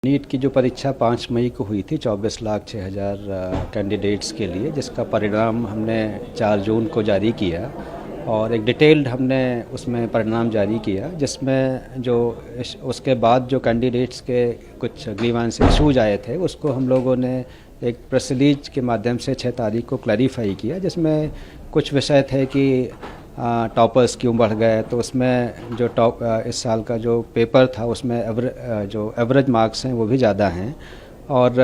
NEET की जो परीक्षा 5 मई को हुई थी 24,06,000 कैंडिडेट्स के लिए, जिसका परिणाम हमने 4 जून को जारी किया और एक डिटेल्ड हमने उसमें परिणाम जारी किया, जिसमें जो उसके बाद जो कैंडिडेट्स के कुछ ग्रीवांस इशूज आए थे उसको हम लोगों ने एक प्रेस रिलीज के माध्यम से 6 तारीख को क्लैरिफाई किया, जिसमें कुछ विषय थे कि टॉपर्स क्यों बढ़ गए। तो उसमें जो इस साल का जो पेपर था उसमें जो एवरेज मार्क्स हैं वो भी ज़्यादा हैं और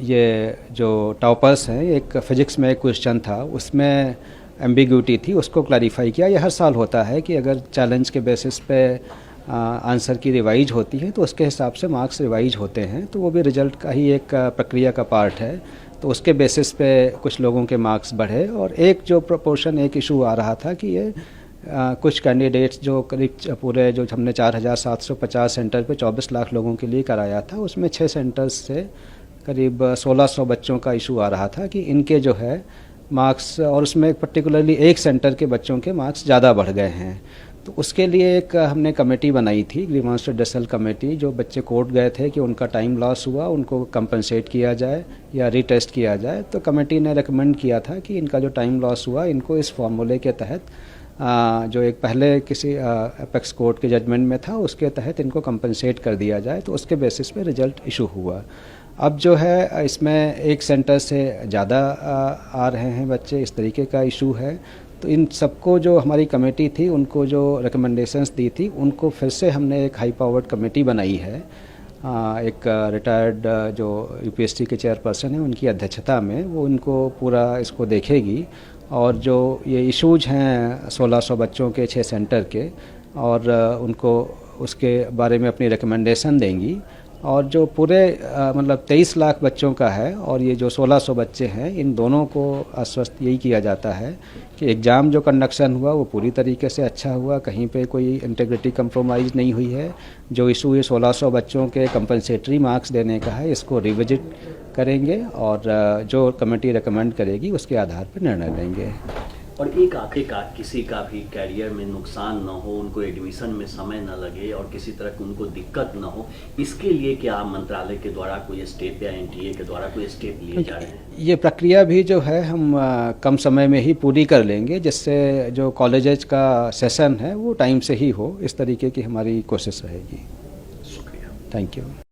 ये जो टॉपर्स हैं, एक फिज़िक्स में एक क्वेश्चन था उसमें एम्बिग्यूटी थी, उसको क्लैरिफाई किया। यह हर साल होता है कि अगर चैलेंज के बेसिस पे आंसर की रिवाइज होती है तो उसके हिसाब से मार्क्स रिवाइज होते हैं, तो वो भी रिजल्ट का ही एक प्रक्रिया का पार्ट है। तो उसके बेसिस पे कुछ लोगों के मार्क्स बढ़े और एक जो प्रोपोर्शन एक इशू आ रहा था कि ये कुछ कैंडिडेट्स जो करीब पूरे जो हमने 4,750 सेंटर पे 24 लाख लोगों के लिए कराया था, उसमें 6 सेंटर्स से करीब 1,600 बच्चों का इशू आ रहा था कि इनके जो है मार्क्स, और उसमें पर्टिकुलरली एक सेंटर के बच्चों के मार्क्स ज़्यादा बढ़ गए हैं। तो उसके लिए एक हमने कमेटी बनाई थी, ग्रीवांस रिड्रेसल कमेटी। जो बच्चे कोर्ट गए थे कि उनका टाइम लॉस हुआ, उनको कंपनसेट किया जाए या रीटेस्ट किया जाए, तो कमेटी ने रेकमेंड किया था कि इनका जो टाइम लॉस हुआ इनको इस फॉर्मूले के तहत जो एक पहले किसी एपेक्स कोर्ट के जजमेंट में था उसके तहत इनको कंपनसेट कर दिया जाए। तो उसके बेसिस पे रिजल्ट इशू हुआ। अब जो है इसमें एक सेंटर से ज़्यादा आ रहे हैं बच्चे, इस तरीके का इशू है। तो इन सबको जो हमारी कमेटी थी उनको जो रिकमेंडेशंस दी थी उनको फिर से हमने एक हाई पावर्ड कमेटी बनाई है, एक रिटायर्ड जो यूपीएससी के चेयरपर्सन हैं उनकी अध्यक्षता में, वो इनको पूरा इसको देखेगी और जो ये इशूज हैं 1,600 बच्चों के 6 सेंटर के, और उनको उसके बारे में अपनी रिकमेंडेशन देंगी। और जो पूरे मतलब 23 लाख बच्चों का है और ये जो 1,600 बच्चे हैं, इन दोनों को आश्वस्त यही किया जाता है कि एग्ज़ाम जो कंडक्शन हुआ वो पूरी तरीके से अच्छा हुआ, कहीं पे कोई इंटीग्रिटी कंप्रोमाइज़ नहीं हुई है। जो इशू ये 1,600 बच्चों के कंपनसेटरी मार्क्स देने का है, इसको रिविजिट करेंगे और जो कमेटी रिकमेंड करेगी उसके आधार पर निर्णय लेंगे। और एक आखिरकार किसी का भी कैरियर में नुकसान न हो, उनको एडमिशन में समय न लगे और किसी तरह की उनको दिक्कत न हो, इसके लिए क्या मंत्रालय के द्वारा कोई स्टेप या एनटीए के द्वारा कोई स्टेप लिए जा रहे हैं? ये प्रक्रिया भी जो है हम कम समय में ही पूरी कर लेंगे, जिससे जो कॉलेजेस का सेशन है वो टाइम से ही हो, इस तरीके की हमारी कोशिश रहेगी। शुक्रिया। Thank you.